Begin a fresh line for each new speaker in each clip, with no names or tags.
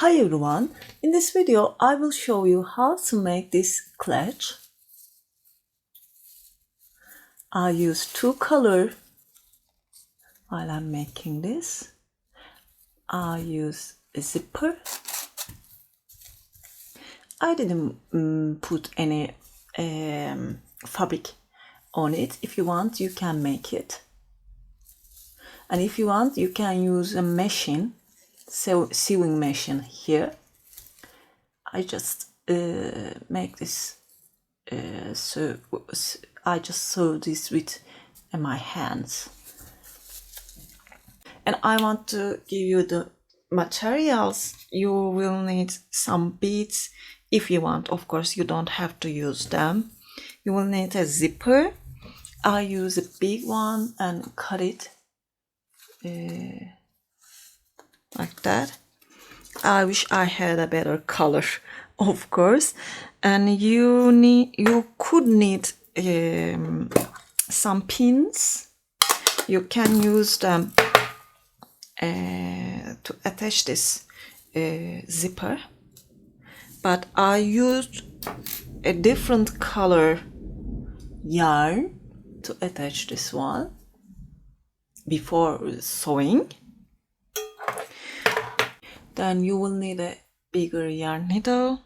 Hi everyone, in this video I will show you how to make this clutch. I use two colors while I'm making this. I use a zipper. I didn't put any fabric on it. If you want, you can make it. And if you want, you can use a machine, sewing machine here. I just make this, so I just sew this with my hands. And I want to give you the materials. You will need some beads if you want. Of course, you don't have to use them. You will need a zipper. I use a big one and cut it like that. I wish I had a better color, of course. And you could need some pins. You can use them to attach this zipper, but I used a different color yarn to attach this one before sewing. Then you will need a bigger yarn needle,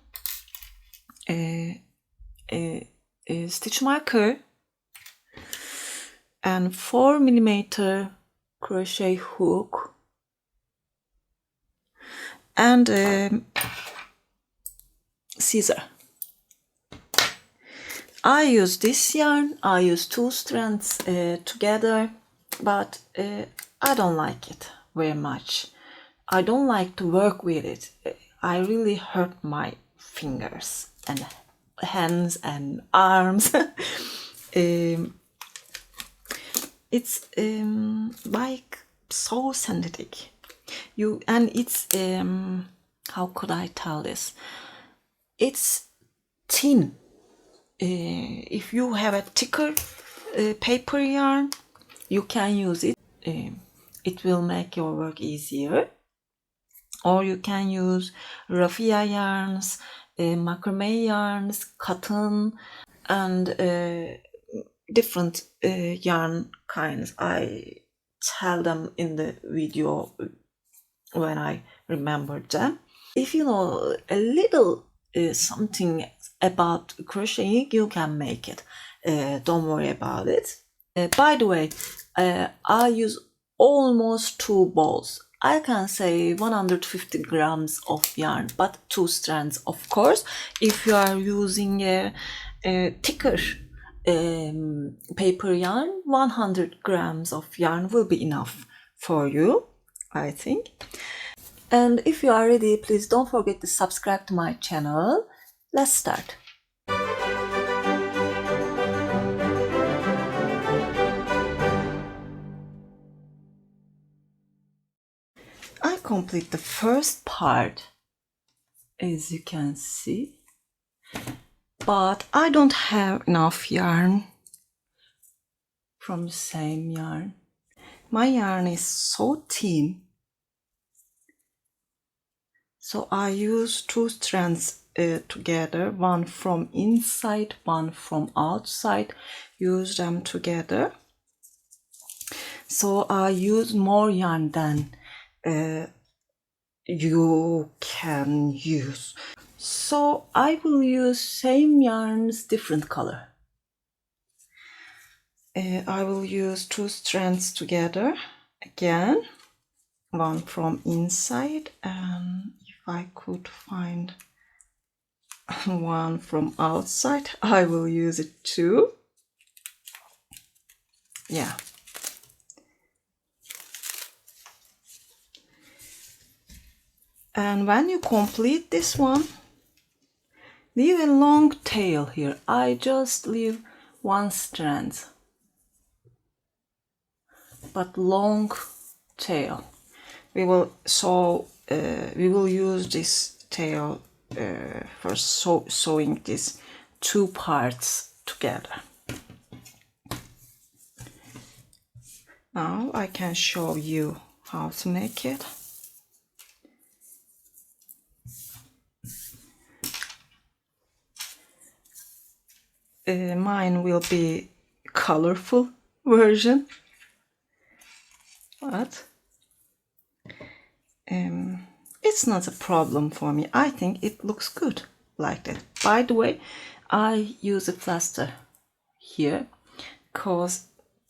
a stitch marker, and 4mm crochet hook, and scissor. I use this yarn. I use two strands together, but I don't like it very much. I don't like to work with it. I really hurt my fingers and hands and arms. It's like so sensitive. It's how could I tell this? It's thin. If you have a thicker paper yarn, you can use it. It will make your work easier. Or you can use raffia yarns, macrame yarns, cotton, and different yarn kinds. I tell them in the video when I remember them. If you know a little something about crocheting, you can make it. Don't worry about it. By the way, I use almost 2 balls. I can say 150 grams of yarn, but 2 strands, of course. If you are using a thicker paper yarn, 100 grams of yarn will be enough for you, I think. And if you are ready, please don't forget to subscribe to my channel. Let's start. I complete the first part, as you can see, but I don't have enough yarn from the same yarn. My yarn is so thin, so I use 2 strands together, one from inside, one from outside, use them together. So I use more yarn than you can use. So I will use same yarns, different color. I will use 2 strands together again, one from inside, and if I could find one from outside, I will use it too. Yeah. And when you complete this one, leave a long tail here. I just leave 1 strand, but long tail. We will use this tail for sewing these 2 parts together. Now I can show you how to make it. mine will be colorful version, but it's not a problem for me. I think it looks good like that. By the way, I use a plaster here because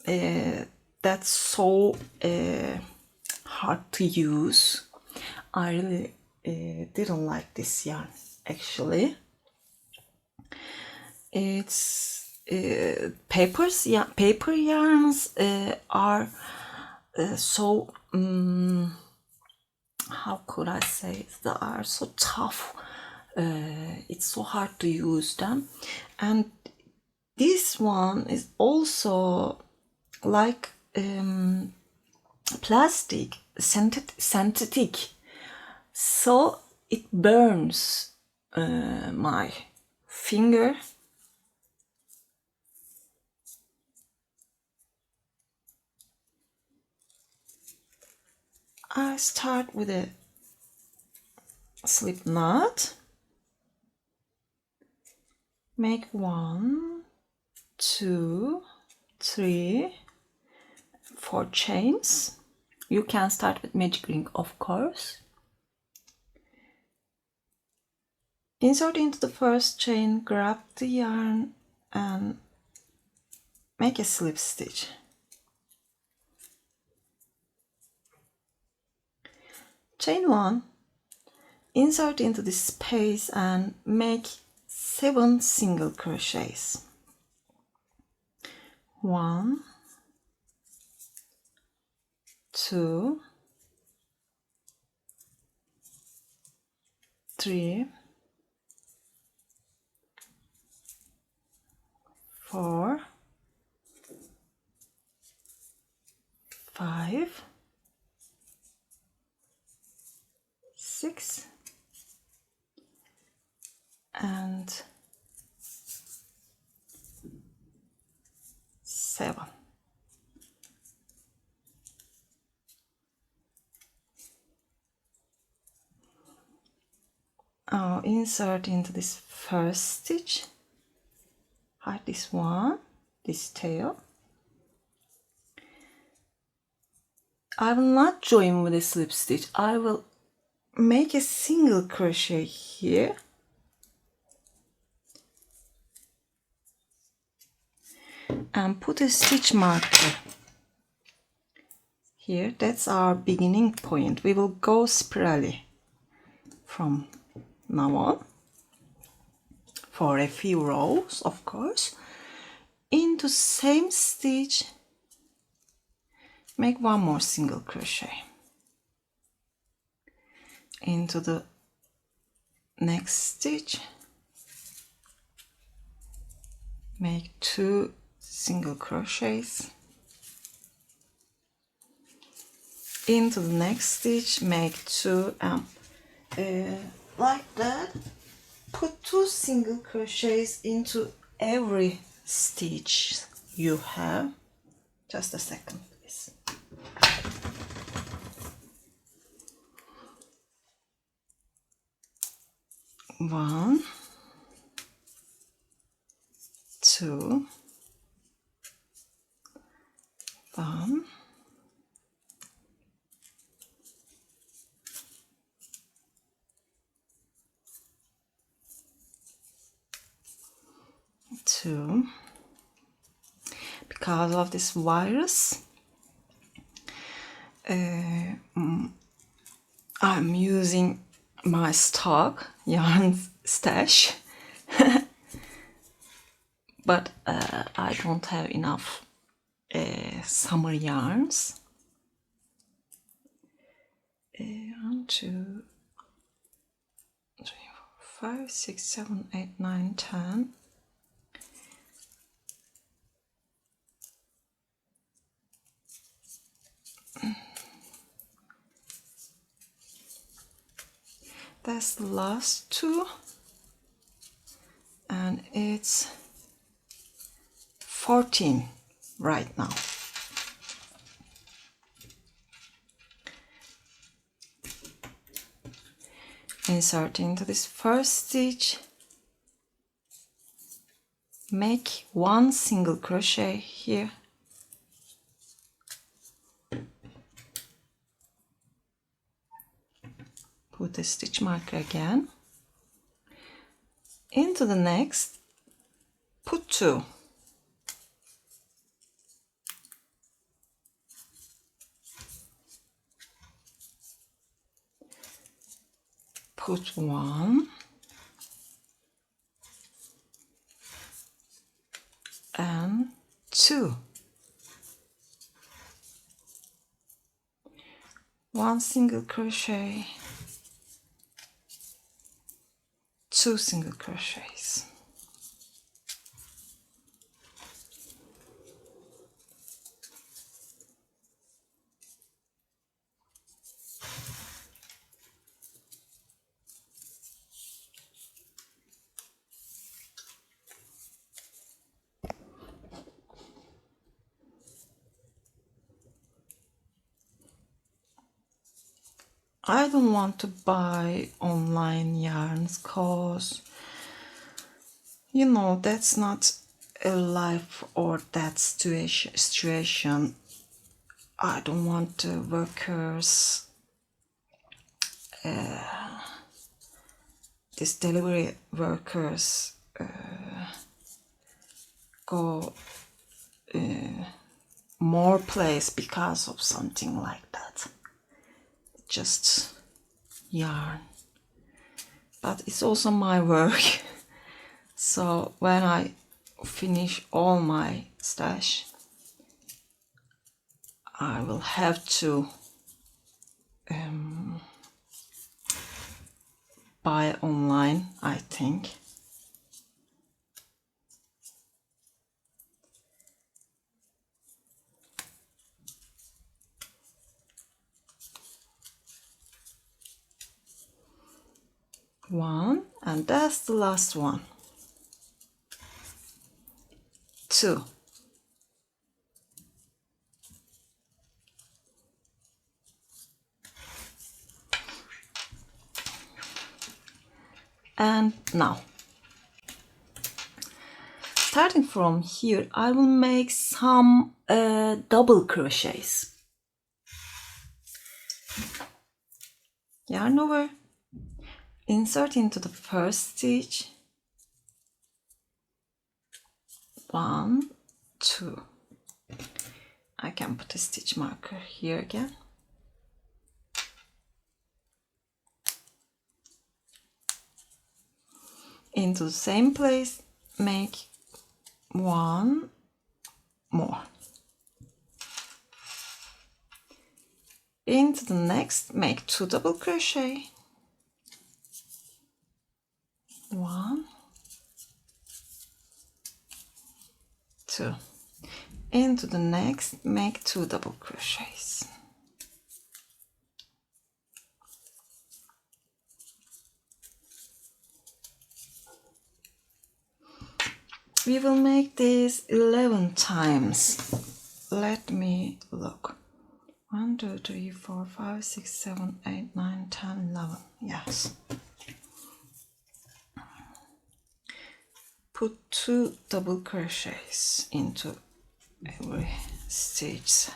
that's so hard to use. I really didn't like this yarn actually. It's paper yarns are so how could I say it? They are so tough. It's so hard to use them, and this one is also like plastic, synthetic, so it burns my finger. I start with a slip knot, make 1, 2, 3, 4 chains. You can start with magic ring, of course. Insert into the first chain, grab the yarn and make a slip stitch. Chain 1, insert into this space and make 7 single crochets. 1, 2, 3, 4, 5, 6, and 7. Now insert into this first stitch, hide this one, this tail. I will not join with a slip stitch. I will make a single crochet here and put a stitch marker here. That's our beginning point. We will go spirally from now on for a few rows, of course. Into same stitch, make 1 more single crochet. Into the next stitch, make 2 single crochets. Into the next stitch, make 2 like that. Put 2 single crochets into every stitch you have. Just a second, please. One, 2, 1, 2. Because of this virus, I'm using my stock yarn stash, but I don't have enough summer yarns. 1, 2, 3, 4, 5, 6, 7, 8, 9, 10. That's the last 2, and it's 14 right now. Insert into this first stitch, make one single crochet here, put a stitch marker again, into the next put 2, put 1 and 2, 1 single crochet, 2 single crochets. I don't want to buy online yarns cause you know that's not a life or death situation. I don't want workers, these delivery workers go more place because of something like that. Just yarn, but it's also my work. So when I finish all my stash, I will have to buy online, I think. One, and that's the last one. 2. And now, starting from here, I will make some double crochets. Yarn over, insert into the first stitch, 1, 2. I can put a stitch marker here again. Into the same place, make 1 more. Into the next, make 2 double crochet, 1, 2. Into the next, make 2 double crochets. We will make this 11 times. Let me look. 1, 2, 3, 4, 5, 6, 7, 8, 9, 10, 11. Yes. Put 2 double crochets into every stitch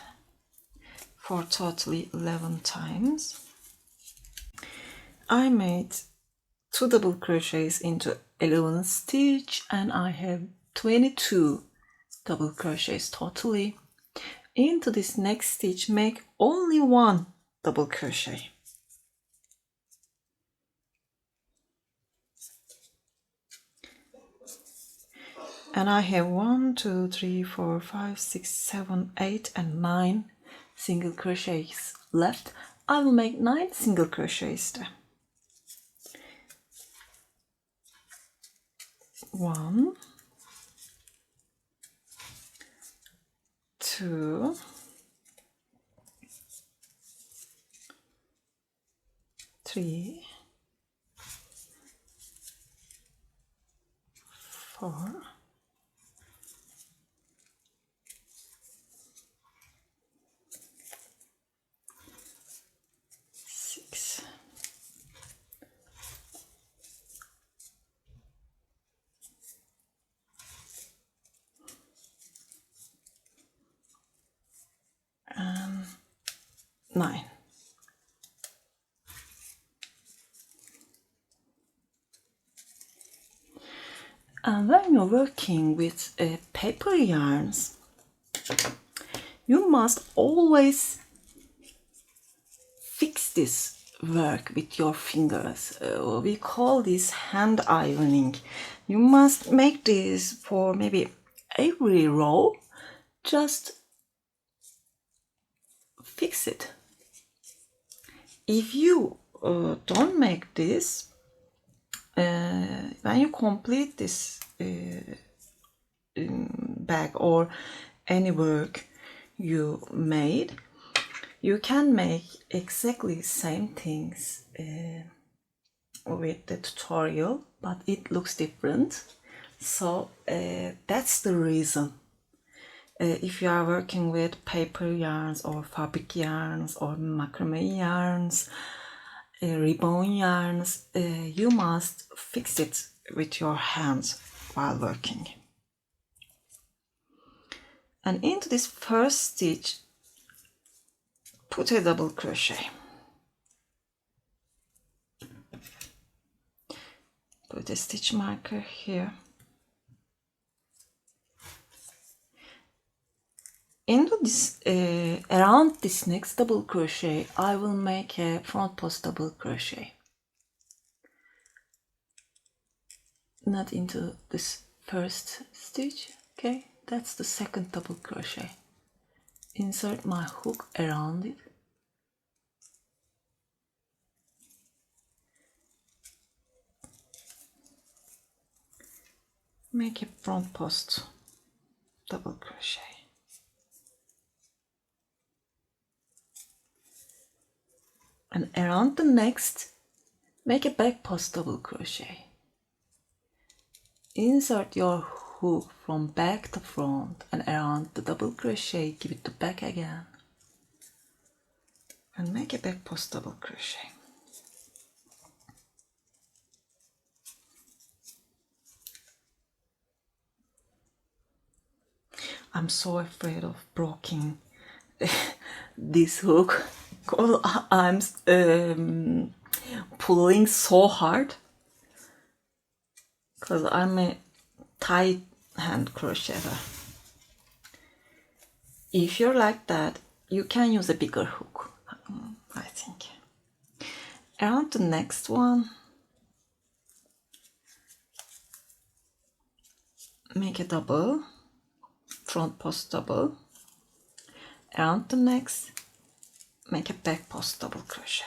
for totally 11 times. I made 2 double crochets into 11 stitch and I have 22 double crochets totally. Into this next stitch, make only 1 double crochet. And I have 1, 2, 3, 4, 5, 6, 7, 8 and 9 single crochets left. I will make 9 single crochets there. 1, 2, 3, 4, 6, 7, And when you're working with paper yarns, you must always fix this work with your fingers. We call this hand ironing. You must make this for maybe every row. Just fix it. If you don't make this, when you complete this bag or any work you made, you can make exactly the same things with the tutorial, but it looks different. So that's the reason. If you are working with paper yarns or fabric yarns or macrame yarns, ribbon yarns, you must fix it with your hands while working. And into this first stitch, put a double crochet. Put a stitch marker here. Into this, around this next double crochet, I will make a front post double crochet. Not into this first stitch, okay? That's the second double crochet. Insert my hook around it. Make a front post double crochet. And around the next, make a back post double crochet. Insert your hook from back to front and around the double crochet, give it to back again. And make a back post double crochet. I'm so afraid of breaking this hook because I'm pulling so hard because I'm a tight hand crocheter. If you're like that, you can use a bigger hook, I think. Around the next one, make a double, front post double. Around the next, make a back post double crochet.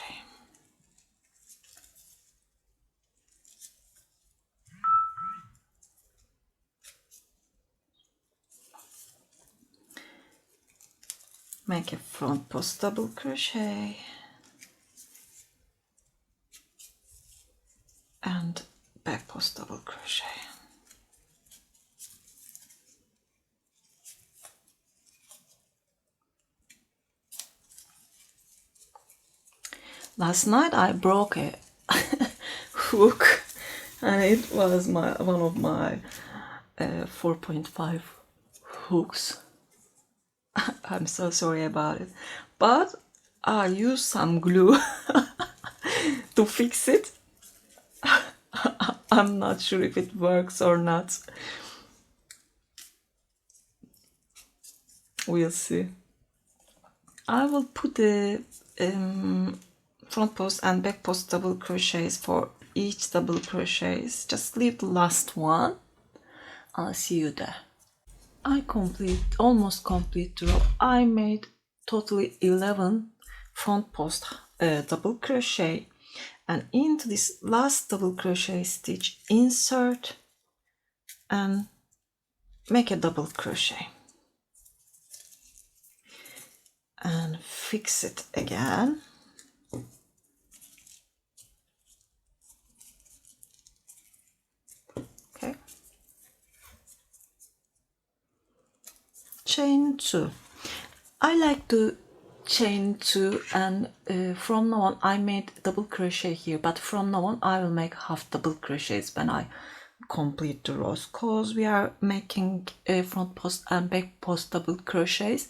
Make a front post double crochet and back post double crochet. Last night I broke a hook and it was one of my 4.5 hooks. I'm so sorry about it, but I used some glue to fix it. I'm not sure if it works or not. We'll see. I will put the front post and back post double crochets for each double crochets. Just leave the last one. I'll see you there. I almost complete the row. I made totally 11 front post double crochet, and into this last double crochet stitch, insert and make a double crochet and fix it again. Okay, chain 2. I like to chain 2, and from now on I made double crochet here, but from now on I will make half double crochets when I complete the rows, because we are making a front post and back post double crochets.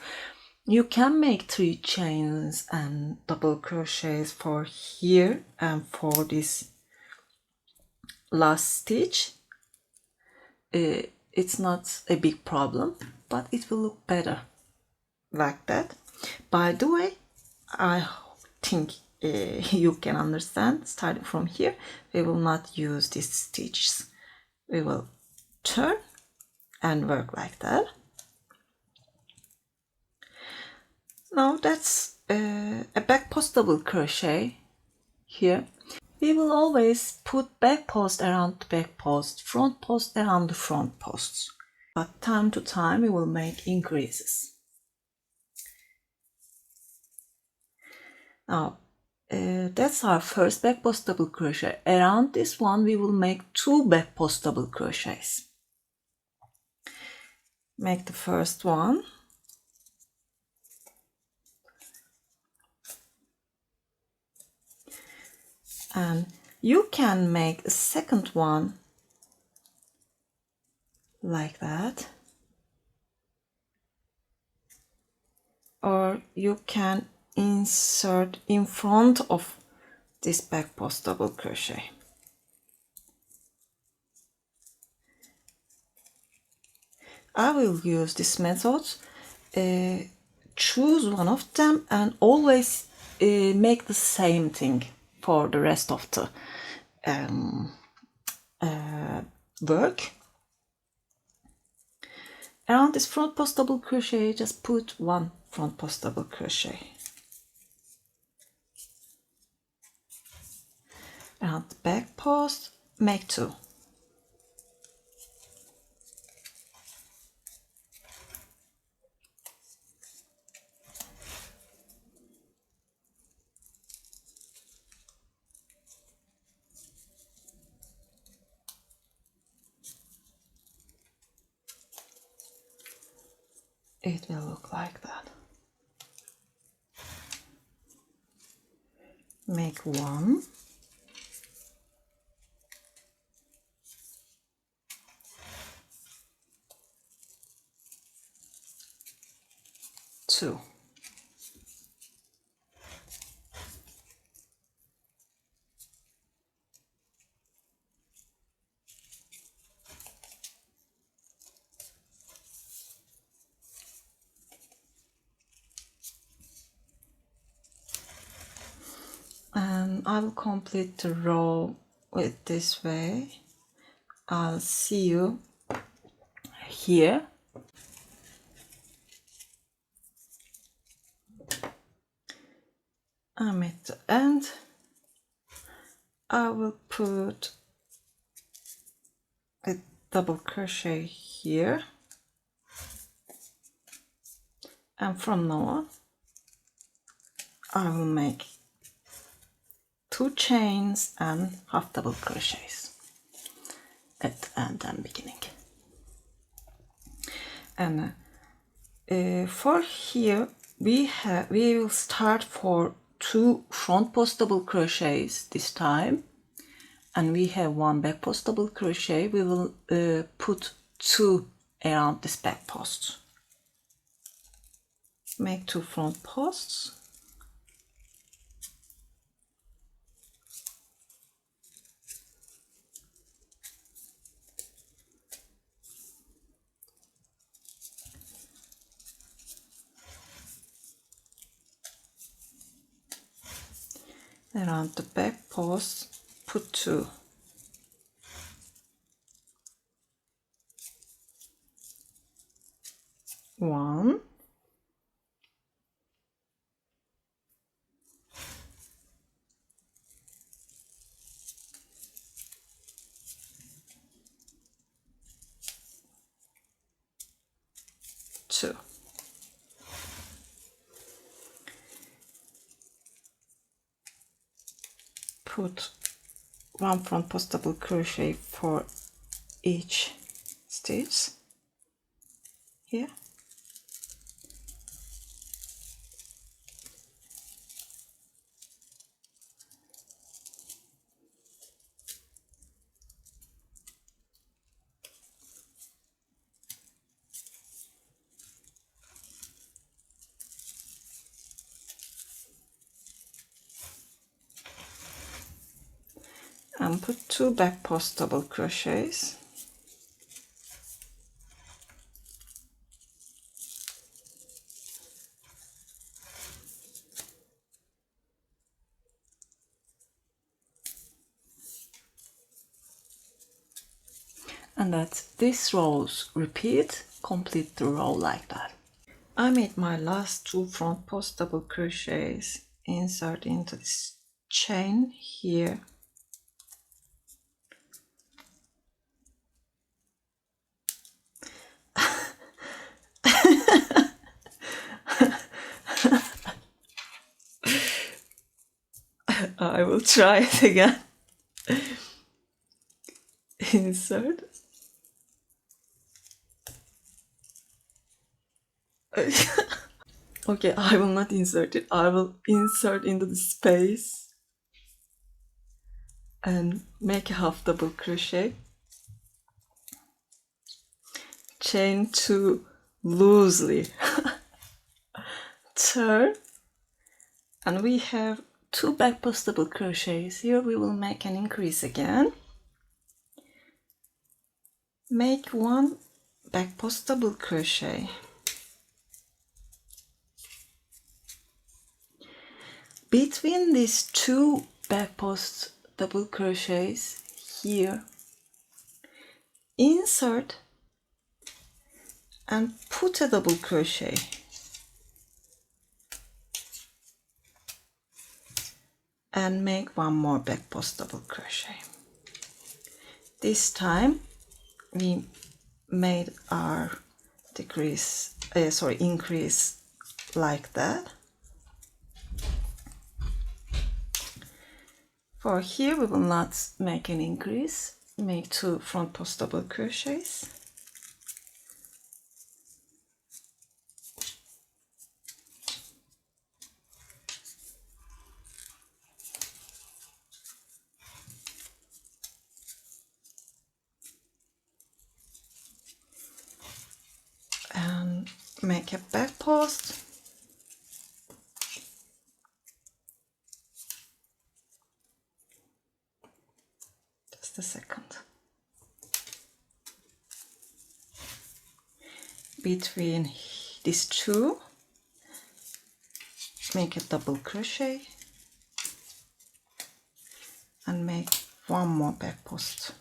You can make 3 chains and double crochets for here and for this last stitch, it's not a big problem, but it will look better like that. By the way, I think you can understand, starting from here, we will not use these stitches. We will turn and work like that. Now that's a back post double crochet here. We will always put back post around the back post, front post around the front posts. But time to time we will make increases. Now that's our first back post double crochet. Around this one we will make 2 back post double crochets. Make the first one. And you can make a second one like that, or you can insert in front of this back post double crochet. I will use this method. Choose one of them and always make the same thing for the rest of the work. Around this front post double crochet, just put 1 front post double crochet. Around the back post, make 2. It will look like that. Make 1. Two. And I will complete the row with this way. I'll see you here. I'm at the end. I will put a double crochet here, and from now on I will make 2 chains and half double crochets at the end and beginning. And for here we will start for 2 front post double crochets this time, and we have 1 back post double crochet. We will put 2 around this back post. Make 2 front posts. Around the back post, put 2. One. Two. Put 1 front post double crochet for each stitch here. And put 2 back post double crochets. and that this rows repeat, complete the row like that. I made my last 2 front post double crochets, insert into this chain here. I will try it again. Insert. Okay, I will not insert it. I will insert into the space and make a half double crochet. Chain 2 loosely. Turn, and we have 2 back post double crochets. Here we will make an increase again. Make 1 back post double crochet. Between these 2 back post double crochets here, insert and put a double crochet. And make 1 more back post double crochet. This time we made our increase like that. For here we will not make an increase, make 2 front post double crochets. And make a back post. Just a second. Between these 2, make a double crochet and make 1 more back post.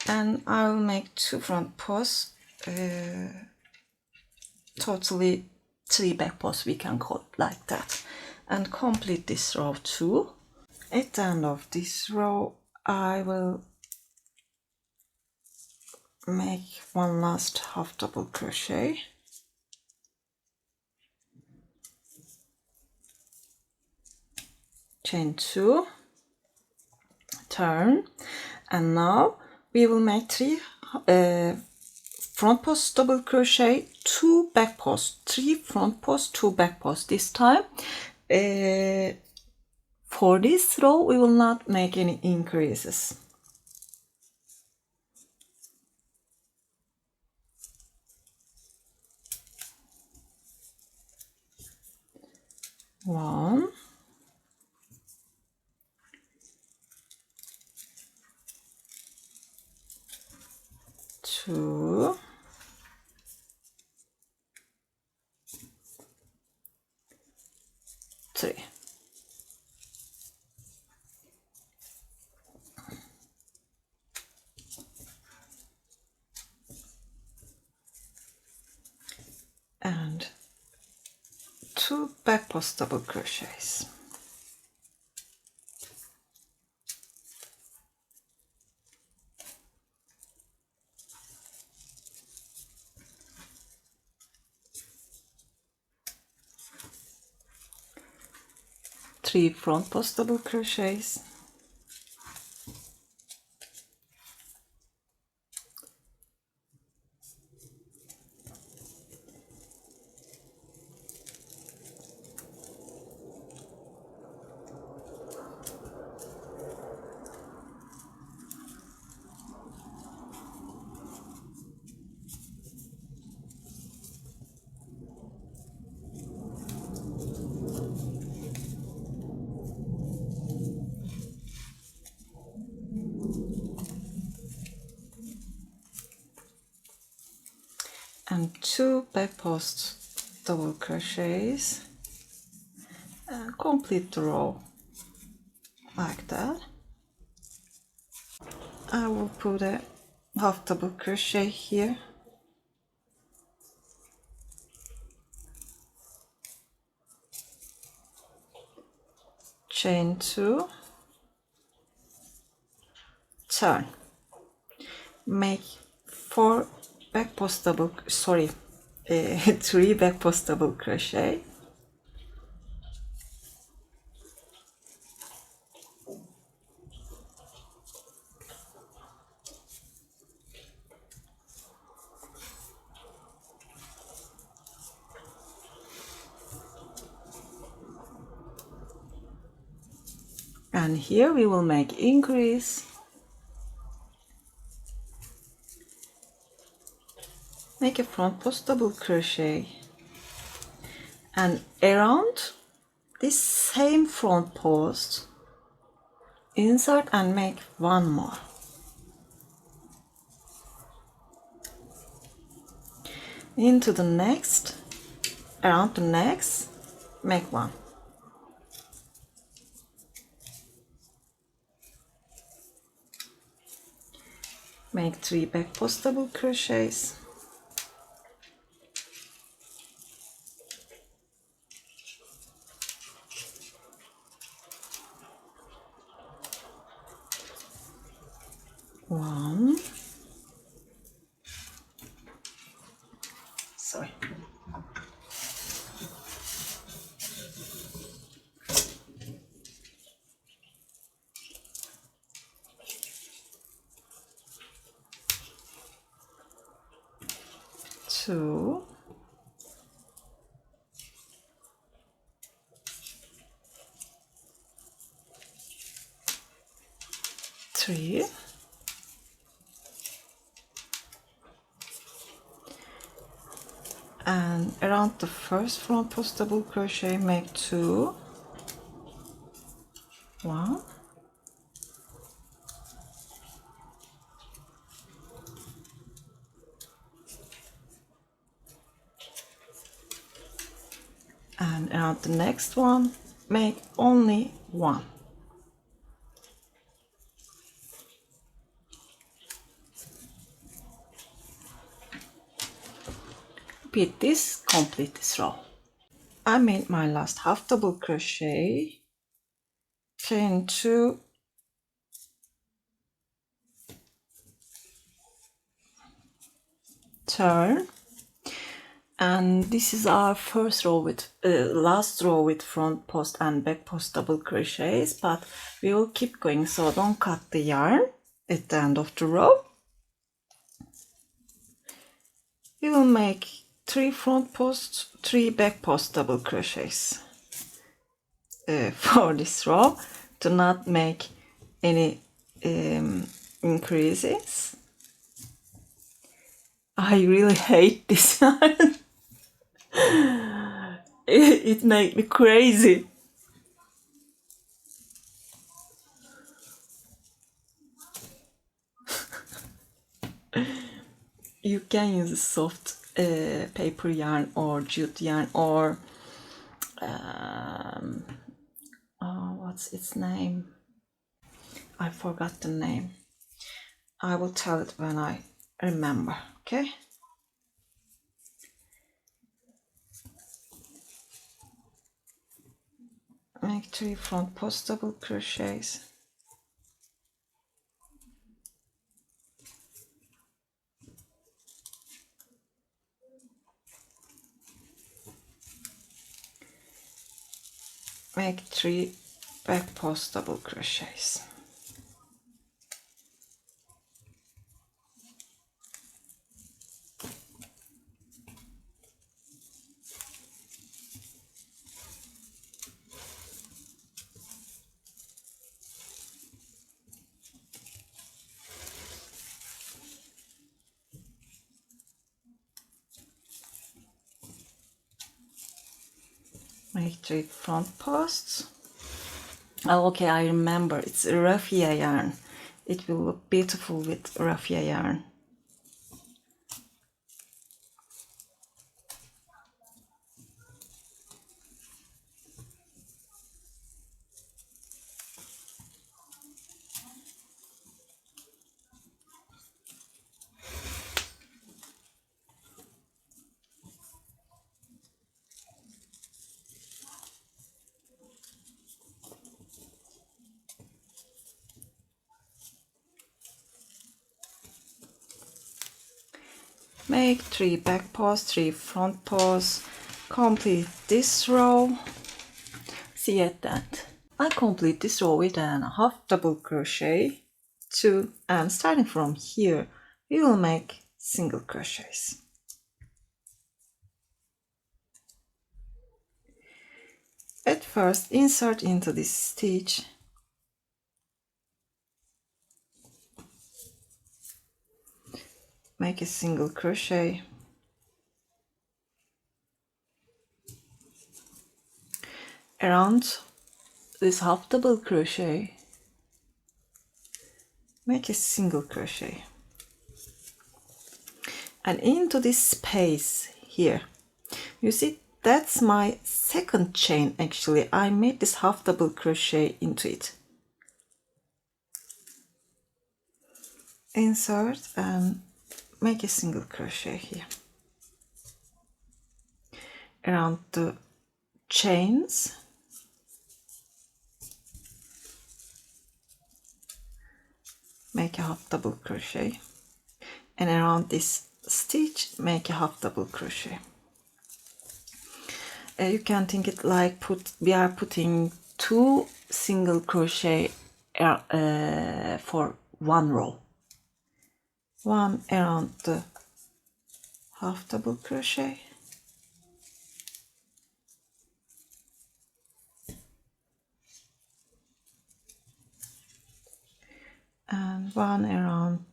And I will make 2 front posts, totally 3 back posts, we can call it like that, and complete this row too. At the end of this row I will make 1 last half double crochet, chain 2, turn, and now we will make 3 front post double crochet, 2 back posts, 3 front posts, 2 back posts. This time for this row we will not make any increases. One, two, three. And 2 back post double crochets. Three front post double crochets, and 2 back post double crochets and complete the row like that. I will put a half double crochet here, chain 2, turn, make 4 back post double, 3 back post double crochet, and here we will make increase, make a front post double crochet, and around this same front post insert and make 1 more. Into the next, around the next, make 1. Make 3 back post double crochets, one, sorry, two, three, and around the first front post double crochet make 2, 1, and around the next one make only 1. Repeat this, complete this row. I made my last half double crochet, chain 2, turn, and this is our first row with last row with front post and back post double crochets, but we will keep going, so don't cut the yarn at the end of the row. We will make 3 front posts, 3 back post double crochets for this row to not make any increases. I really hate this yarn. It made me crazy. You can use a soft paper yarn or jute yarn or what's its name? I forgot the name. I will tell it when I remember, okay? Make 3 front post double crochets. Make 3 back post double crochets. Make 3 front posts. Oh, okay, I remember. It's raffia yarn. It will look beautiful with raffia yarn. Make 3 back paws, 3 front paws, complete this row. See at that. I complete this row with a half double crochet, 2, and starting from here we will make single crochets. At first insert into this stitch, make a single crochet, around this half double crochet, make a single crochet, and into this space here, you see that's my second chain. Actually I made this half double crochet into it. Insert and make a single crochet here around the chains, make a half double crochet, and around this stitch make a half double crochet. You can think it like we are putting 2 single crochet for one row. One around the half double crochet, and one around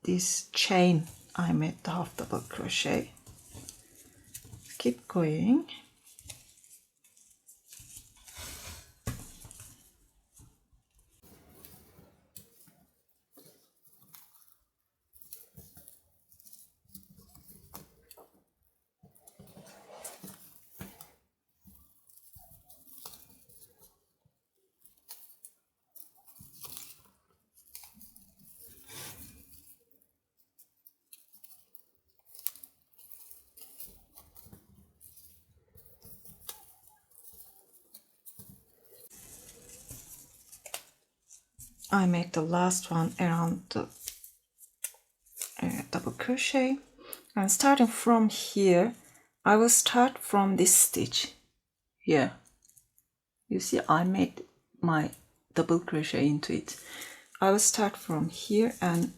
this chain I made the half double crochet. Keep going. I make the last one around the double crochet, and starting from here I will start from this stitch here. You see I made my double crochet into it. I will start from here and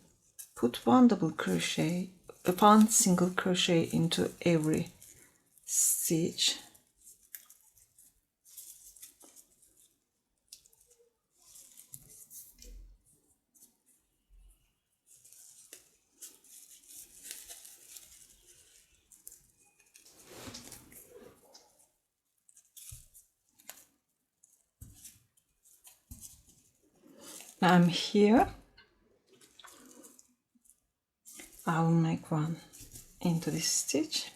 put 1 double crochet, 1 single crochet into every stitch. I'm here. I will make 1 into this stitch,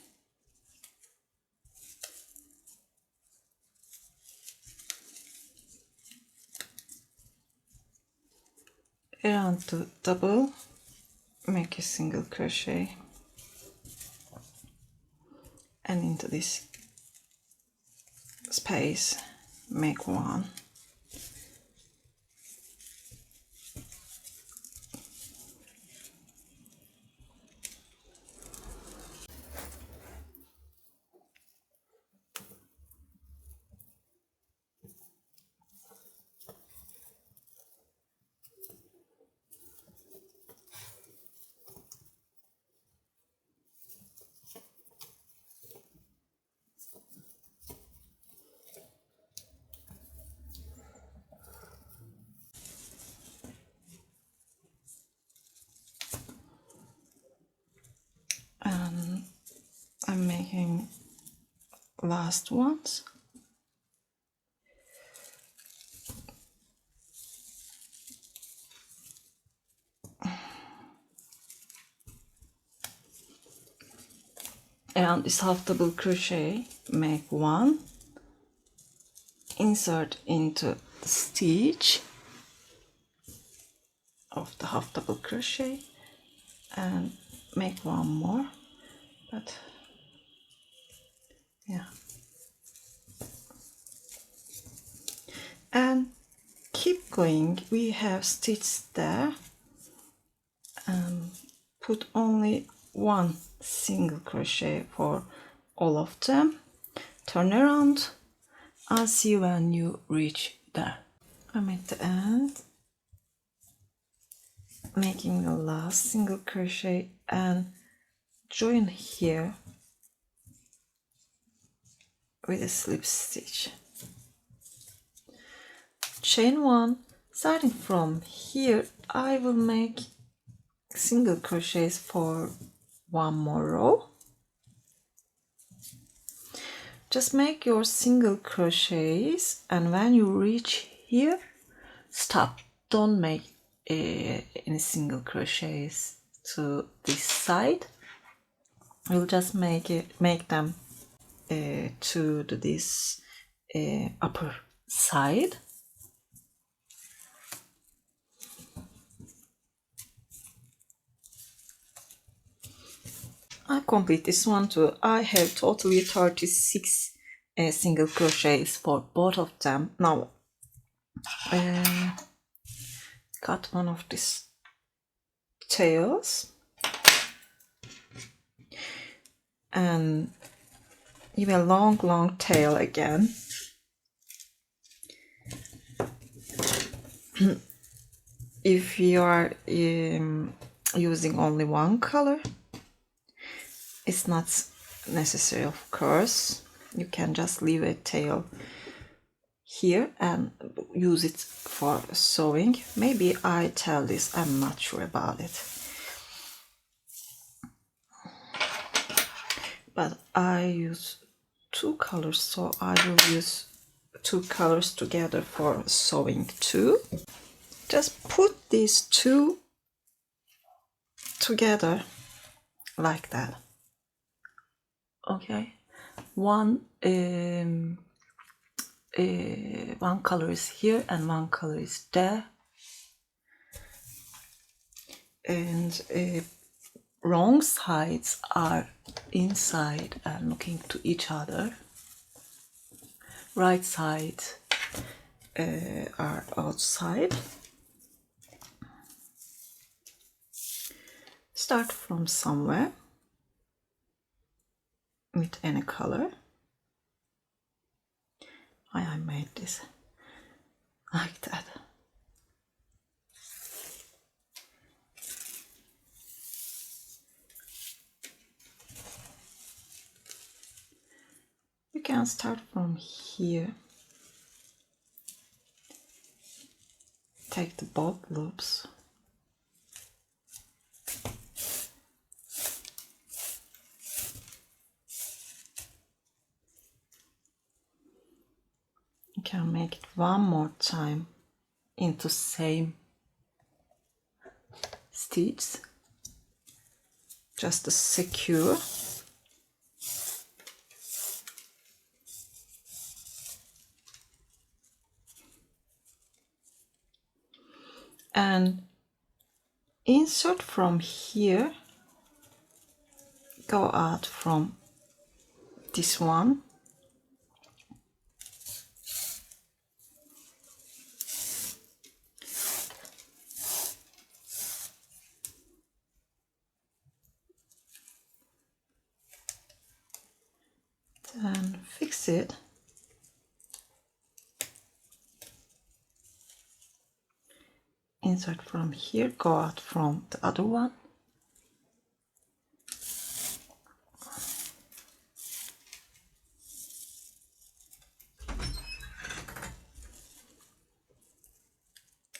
around the double, make a single crochet, and into this space make 1. And I'm making last ones. Around this half double crochet, make 1, insert into the stitch of the half double crochet, and make 1 more, but yeah, and keep going. We have stitched there, and put only one single crochet for all of them. Turn around. I'll see you when you reach there. I'm at the end, making the last single crochet and join here with a slip stitch. Chain one. Starting from here, I will make single crochets for one more row. Just make your single crochets, and when you reach here, stop. Don't make any single crochets to this side. We'll just make them to this upper side. I complete this one too. I have totally 36 single crochets for both of them. Now cut one of these tails and give a long tail again. If you are using only one color, it's not necessary, of course. You can just leave a tail here and use it for sewing. Maybe I tell this, I'm not sure about it. But I use two colors, so I will use two colors together for sewing too. Just put these two together like that. Okay, one color is here and one color is there, and wrong sides are inside and looking to each other. Right sides are outside. Start from somewhere with any color. I made this like that. You can start from here. Take the both loops. You can make it one more time into same stitch, just to secure. And insert from here, go out from this one. And fix it. Insert from here, go out from the other one.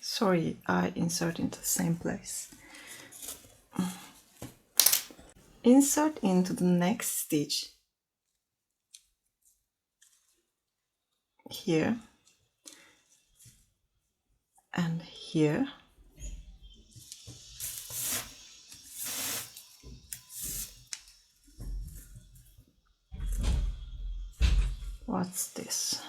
Sorry, I insert into the same place. Insert into the next stitch here and here. What's this?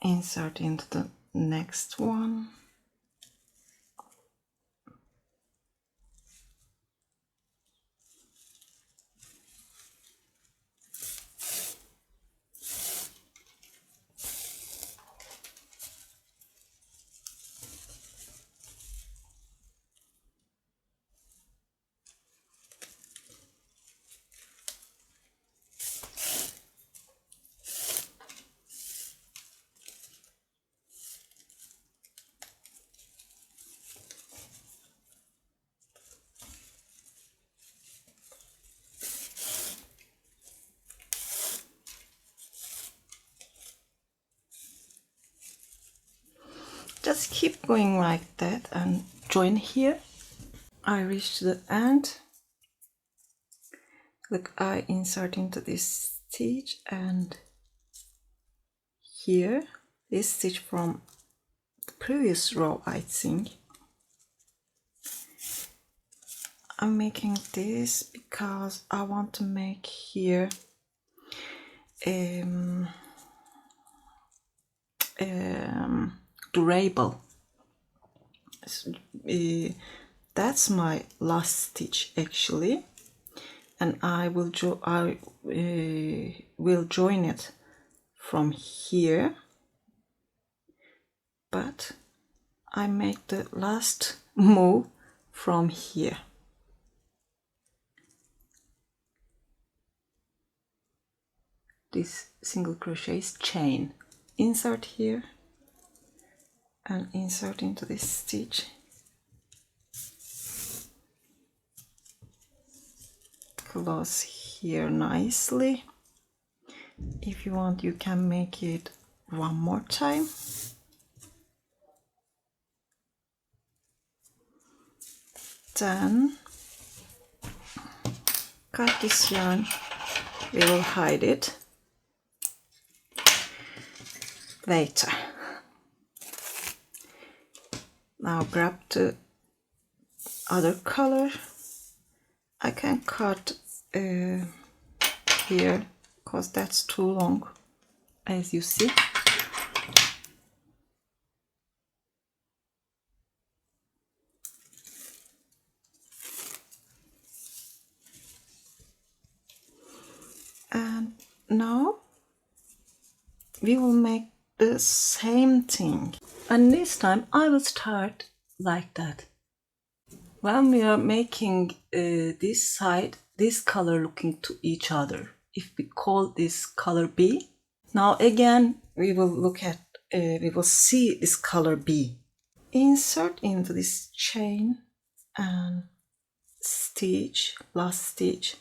Insert into the next one. just keep going like that and join here. I reach the end. Look, I insert into this stitch, and here this stitch from the previous row, I think. I'm making this because I want to make here durable. That's my last stitch actually, and I will join it from here, but I make the last move from here. This single crochet is chain. Insert here and insert into this stitch. Close here nicely. If you want, you can make it one more time. Then cut this yarn. We will hide it later. Now grab the other color. I can cut here because that's too long, as you see. And now we will make the same thing, and this time I will start like that. When we are making this side, this color looking to each other, if we call this color B, now again we will look at we will see this color B. Insert into this chain and stitch, last stitch.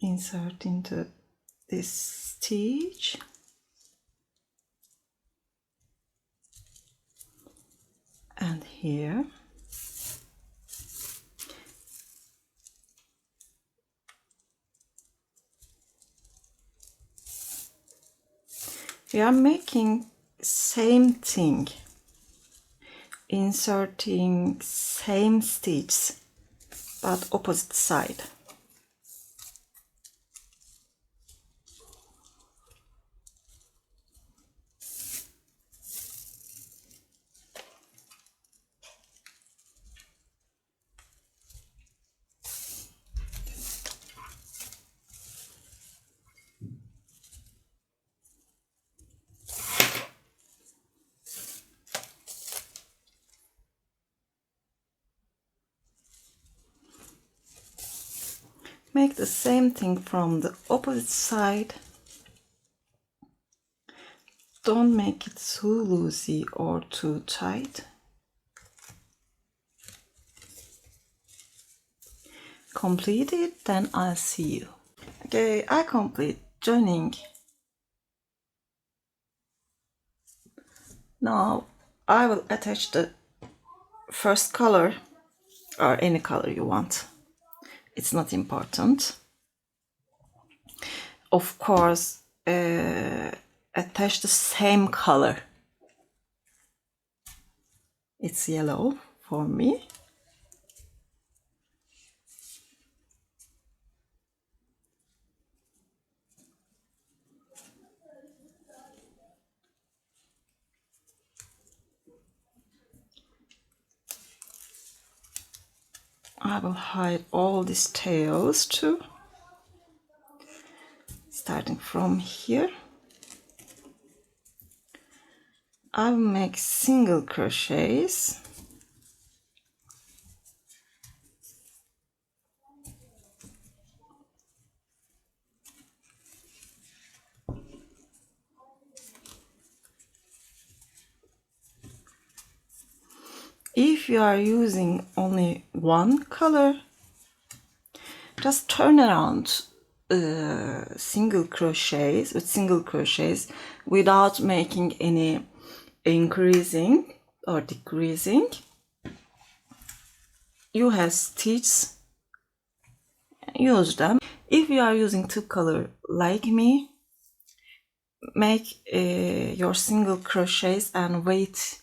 Insert into this stitch and here. We are making same thing, inserting same stitch but opposite side. Make the same thing from the opposite side. Don't make it too loosey or too tight. Complete it, then I'll see you. Okay, I complete joining. Now I will attach the first color, or any color you want. It's not important. Of course, attach the same color. It's yellow for me. I will hide all these tails too. Starting from here, I will make single crochets. If you are using only one color, just turn around single crochets without making any increasing or decreasing. You have stitches, use them. If you are using two color like me, make your single crochets and wait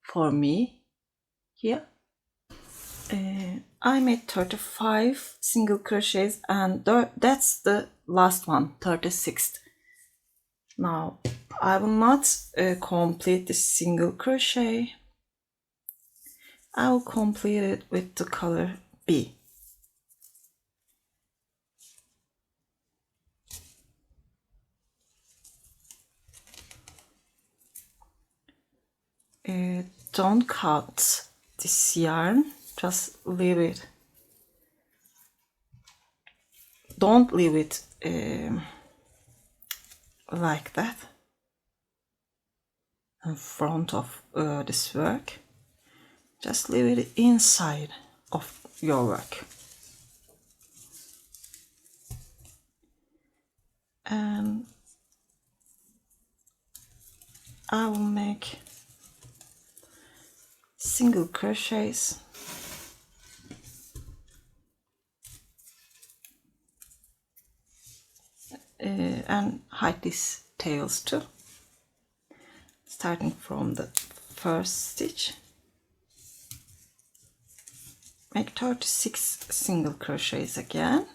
for me here. I made 35 single crochets and that's the last one, 36th. Now I will not complete this single crochet. I will complete it with the color B. Don't cut this yarn, just leave it. Don't leave it like that in front of this work. Just leave it inside of your work. And I will make single crochets and hide these tails too, starting from the first stitch. Make 36 single crochets again.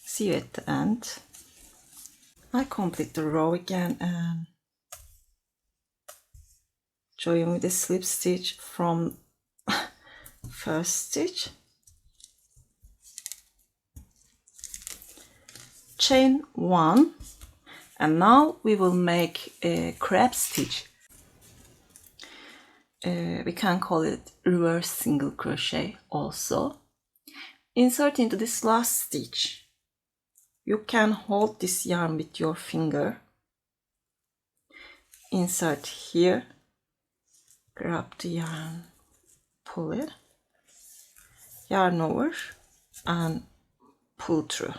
See you at the end. I complete the row again and join with the slip stitch from first stitch. Chain 1, and now we will make a crab stitch. We can call it reverse single crochet also. Insert into this last stitch. You can hold this yarn with your finger. Insert here, grab the yarn, pull it, yarn over and pull through.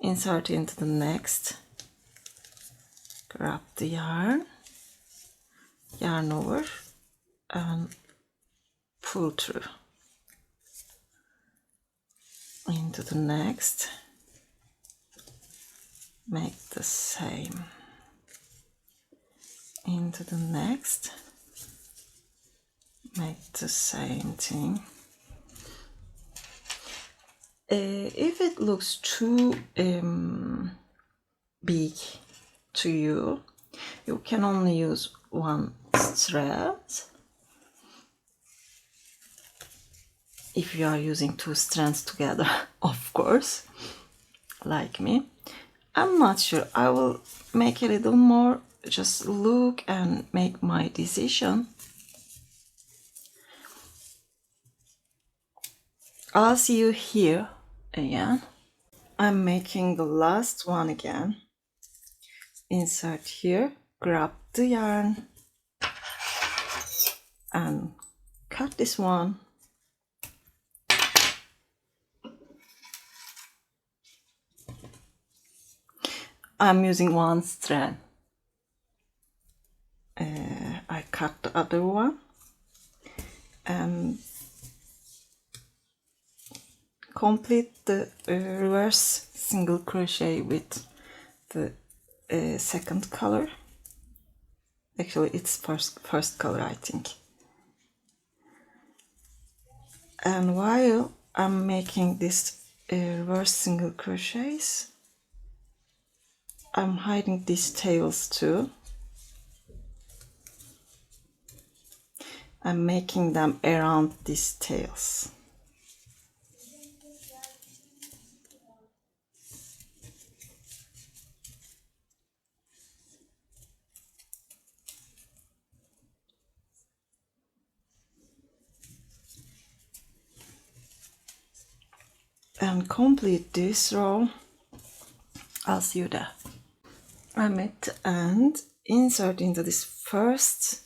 Insert into the next, grab the yarn, yarn over and pull through. Into the next, make the same. Into the next, make the same thing. If it looks too big to you, you can only use one thread. If you are using two strands together, of course, like me. I'm not sure. I will make a little more, just look and make my decision. I'll see you here again. I'm making the last one again. Insert here, grab the yarn and cut this one. I'm using one strand. I cut the other one and complete the reverse single crochet with the second color. Actually, it's first color, I think. And while I'm making this reverse single crochets, I'm hiding these tails too. I'm making them around these tails. can complete this row. I'll see you there. I'm at the end. Insert into this first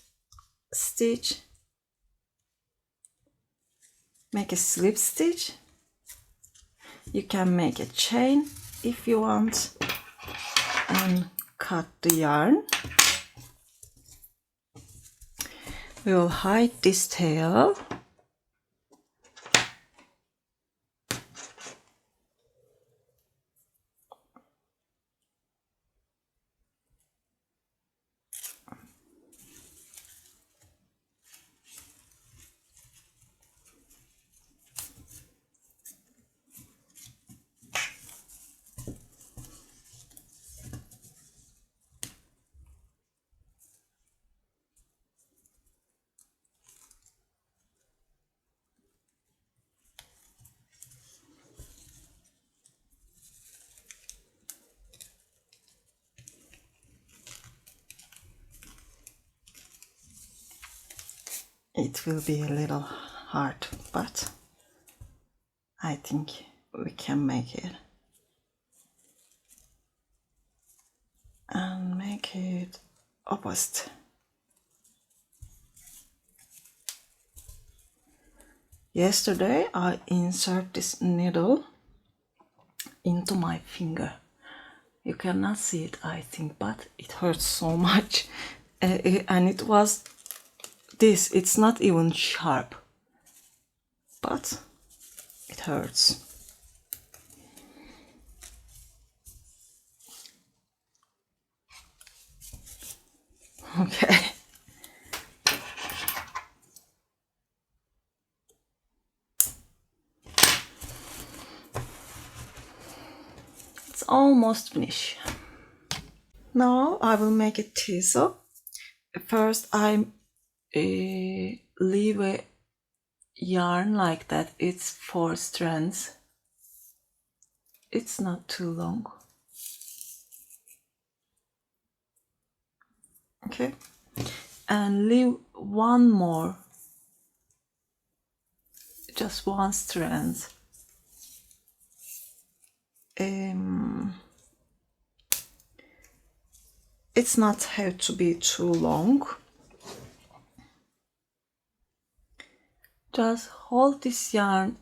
stitch, make a slip stitch. You can make a chain if you want, and cut the yarn. We will hide this tail. It will be a little hard, but I think we can make it. And make it opposite. Yesterday I insert this needle into my finger. You cannot see it, I think, but it hurts so much. And it was this, it's not even sharp, but it hurts. Okay. It's almost finished. Now I will make a tassel. First I leave a yarn like that. It's 4 strands. It's not too long. Okay. And leave one more, just 1 strand. It's not have to be too long. Just hold this yarn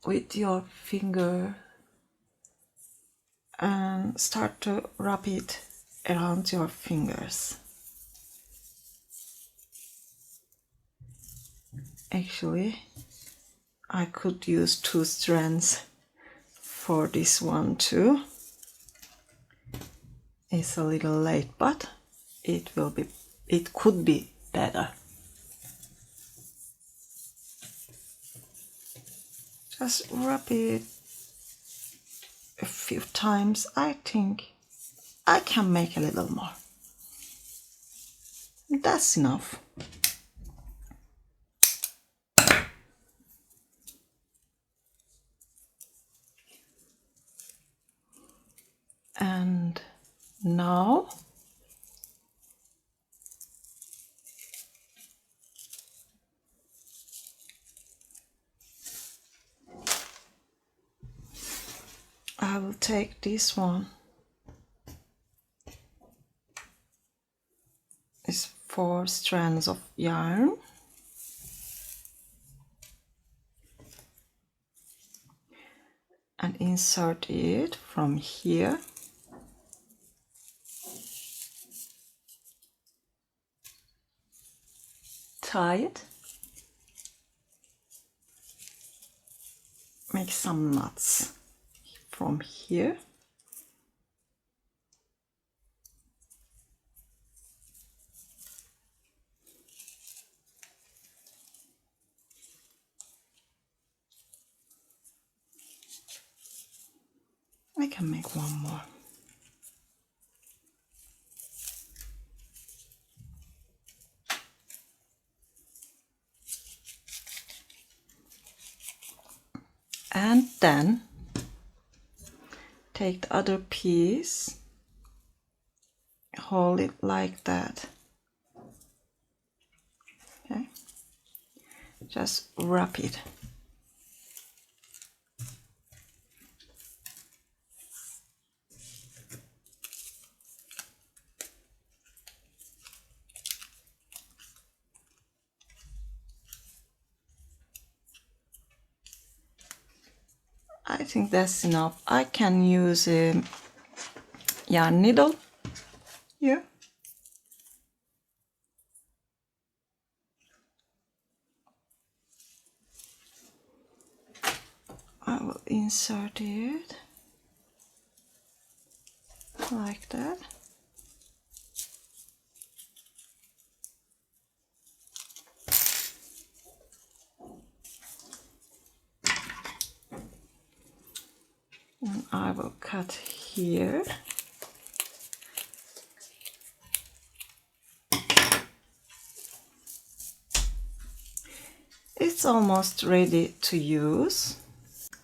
with your finger and start to wrap it around your fingers. Actually, I could use 2 strands for this one too. It's a little late, but it could be better. Just wrap it a few times. I think I can make a little more. That's enough. And now I will take this one. It's 4 strands of yarn. And insert it from here. Tie it. Make some knots from here. I can make one more. And then take the other piece, hold it like that. Okay, just wrap it. I think that's enough. I can use a yarn needle here. I will insert it like that. And I will cut here. It's almost ready to use.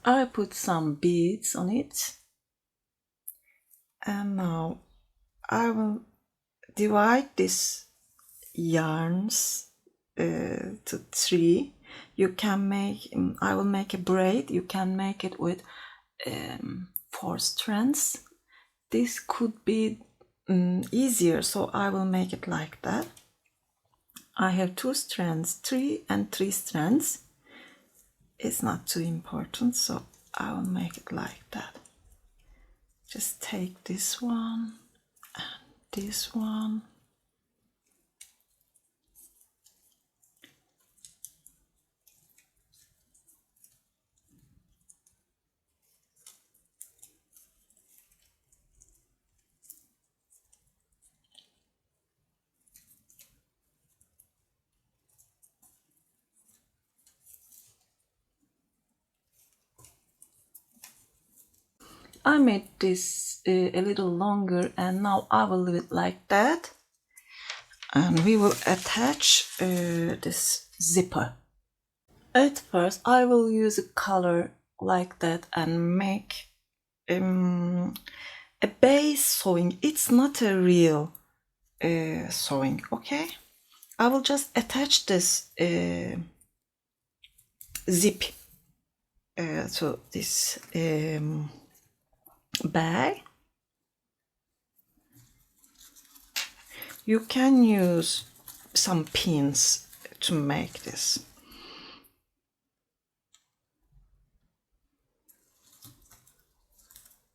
I put some beads on it. And now I will divide these yarns to 3. You can make, I will make a braid. You can make it with 4 strands. This could be easier, so I will make it like that. I have 2 strands, 3 and 3 strands. It's not too important, so I will make it like that. Just take this one and this one. I made this a little longer, and now I will leave it like that. And we will attach this zipper. At first I will use a color like that and make a base sewing. It's not a real sewing, okay? I will just attach this zip to this bag. You can use some pins to make this.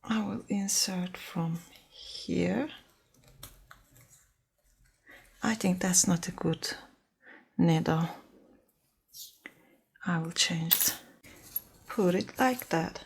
I will insert from here. I think that's not a good needle. I will change it. Put it like that.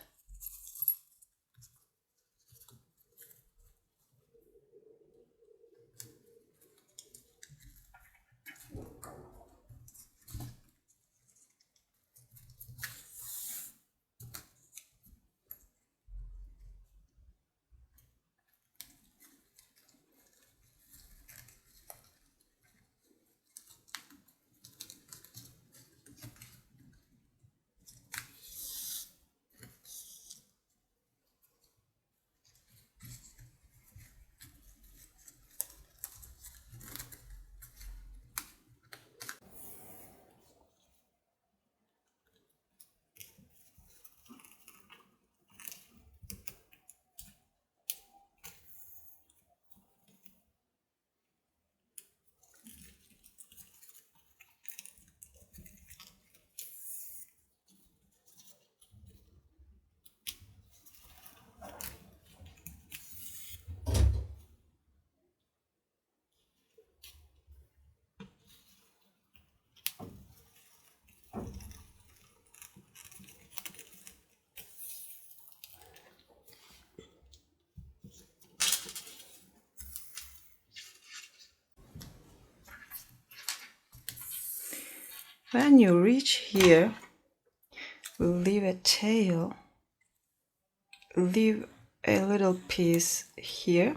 When you reach here, we'll leave a tail, leave a little piece here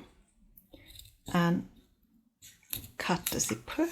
and cut the zipper.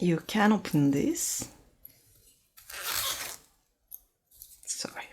You can open this. Sorry.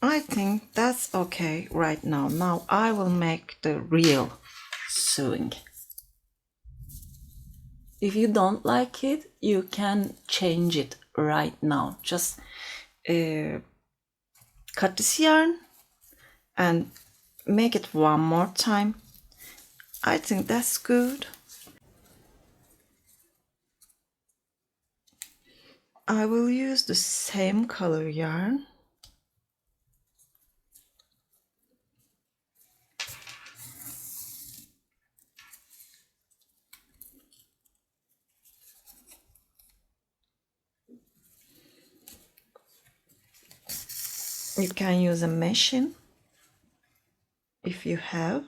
I think that's okay right now. Now I will make the real sewing. If you don't like it, you can change it right now. Just cut this yarn and make it one more time. I think that's good. I will use the same color yarn. You can use a machine if you have.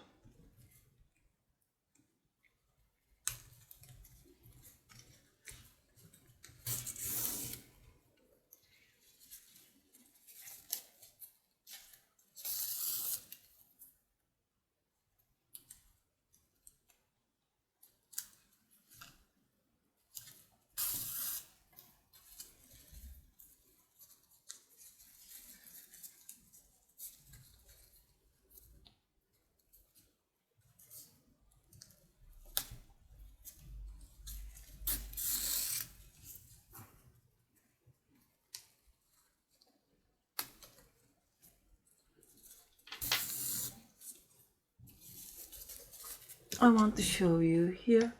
I want to show you here.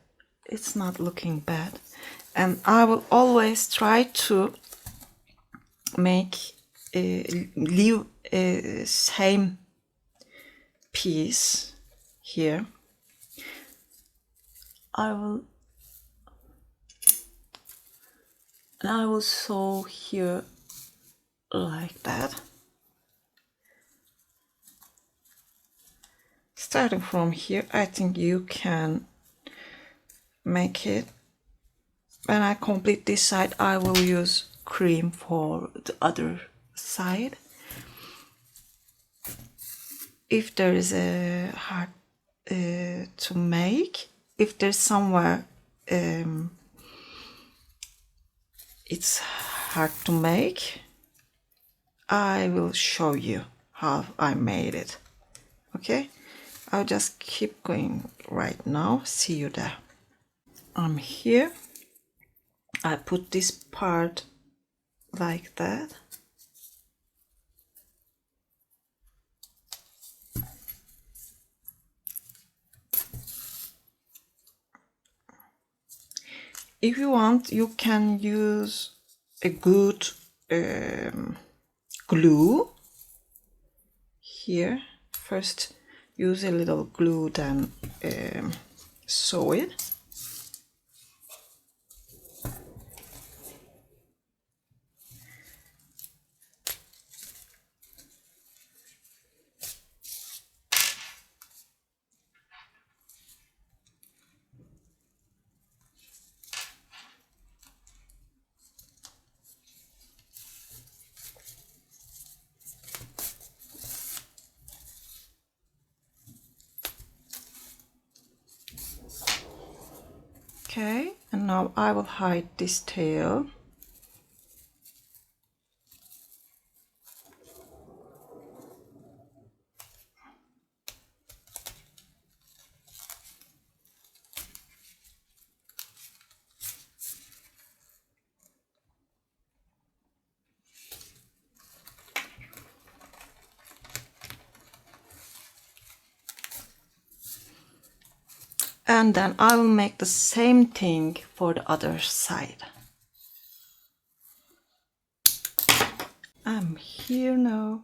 It's not looking bad. And I will always try to make leave same piece here. I will sew here like that. Starting from here, I think you can make it. When I complete this side, I will use cream for the other side. If there is a hard to make, if there's somewhere it's hard to make, I will show you how I made it. Okay, I'll just keep going right now. See you there. I'm here. I put this part like that. If you want, you can use a good glue here. First use a little glue, then sew it. Okay, and now I will hide this tail. And then I will make the same thing for the other side. I'm here now.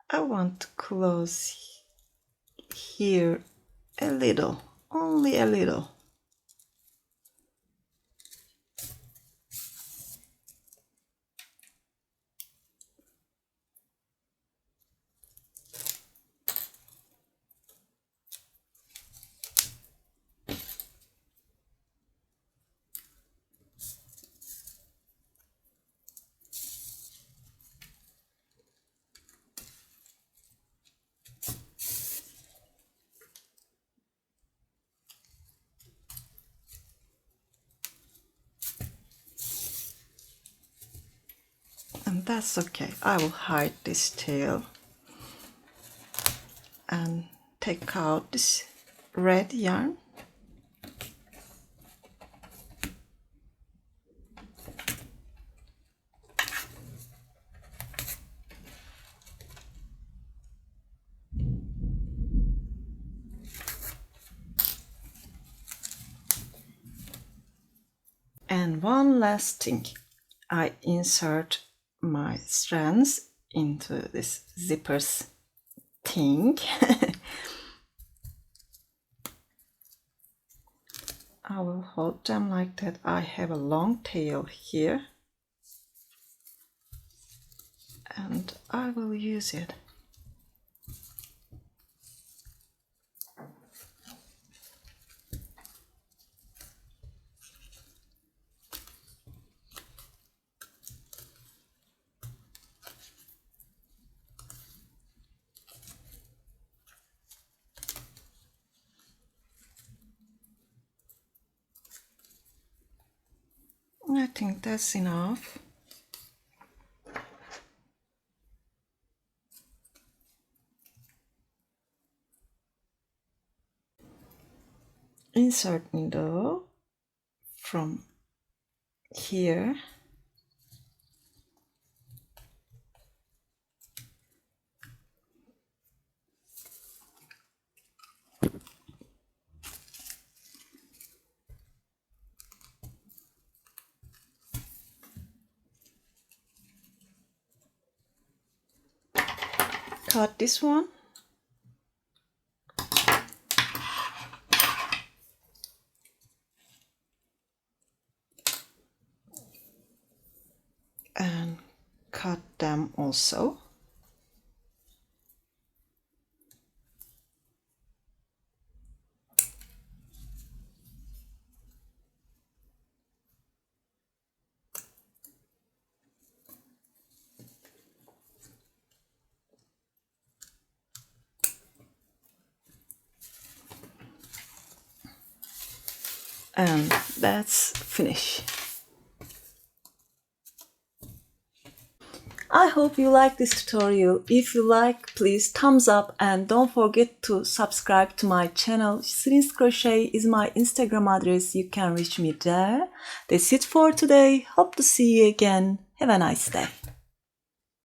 I want to close here a little, only a little. And that's okay. I will hide this tail and take out this red yarn. And one last thing, I insert my strands into this zippers thing. I will hold them like that. I have a long tail here and I will use it. I think that's enough. Insert needle from here. Cut this one. And cut them also. And that's finished. I hope you like this tutorial. If you like, please thumbs up and don't forget to subscribe to my channel. Sirin's Crochet is my Instagram address. You can reach me there. That's it for today. Hope to see you again. Have a nice day.